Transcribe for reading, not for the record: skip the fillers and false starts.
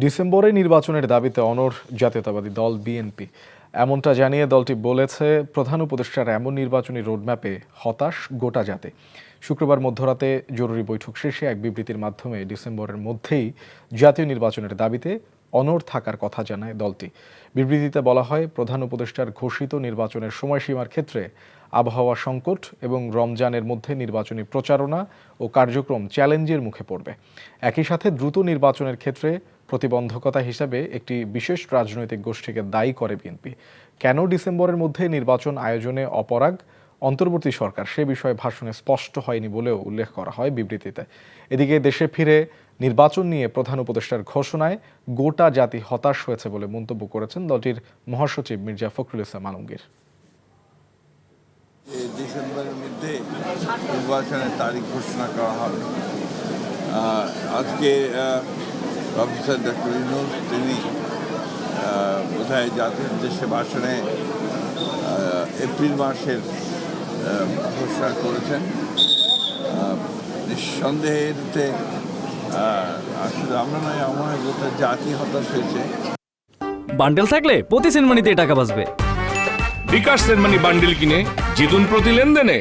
ডিসেম্বরে নির্বাচনের দাবিতে অনড় জাতীয়তাবাদী দল বিএনপি। এমনটা জানিয়ে দলটি বলেছে, প্রধান উপদেষ্টার এমন নির্বাচনী রোডম্যাপে হতাশ গোটা জাতি। শুক্রবার মধ্যরাতে জরুরি বৈঠক শেষে এক বিবৃতির মাধ্যমে ডিসেম্বরের মধ্যেই জাতীয় নির্বাচনের দাবিতে অনড় থাকার কথা জানায় দলটি। বিবৃতিতে বলা হয়, প্রধান উপদেষ্টার ঘোষিত নির্বাচনের সময়সীমার ক্ষেত্রে আবহাওয়া সংকট এবং রমজানের মধ্যে নির্বাচনী প্রচারণা ও কার্যক্রম চ্যালেঞ্জের মুখে পড়বে। একই সাথে দ্রুত নির্বাচনের ক্ষেত্রে প্রতিবন্ধকতা হিসেবে একটি বিশেষ রাজনৈতিক গোষ্ঠীকে দায়ী করে বিএনপি। কেন ডিসেম্বরের মধ্যে নির্বাচন আয়োজনে অপরাগ অন্তর্বর্তী সরকার, সে বিষয়ে ভাষণে স্পষ্ট হয়নি বলেও উল্লেখ করা হয় বিবৃতিতে। এদিকে দেশে ফিরে নির্বাচন নিয়ে প্রধান উপদেষ্টার ঘোষণায় গোটা জাতি হতাশ হয়েছে বলে মন্তব্য করেছেন দলটির মহাসচিব মির্জা ফখরুল ইসলাম আলমগীর। ডিসেম্বরের মধ্যে নির্বাচনের তারিখ ঘোষণা করা হবে। আজকে প্রফেসর ডক্টর ইউনূস তিনি বোধহয় জাতির উদ্দেশ্যে ভাষণে এপ্রিল মাসের ঘোষণা করেছেন। নিঃসন্দেহে এতে আসলে আমরা নয়, আমার গোটা জাতি হতাশ হয়েছে। বান্ডেল থাকলে প্রতি সেনমানিতে টাকা বাঁচবে। বিকাশ সেনমানি বান্ডেল কিনে জিতুন প্রতি লেনদেনে।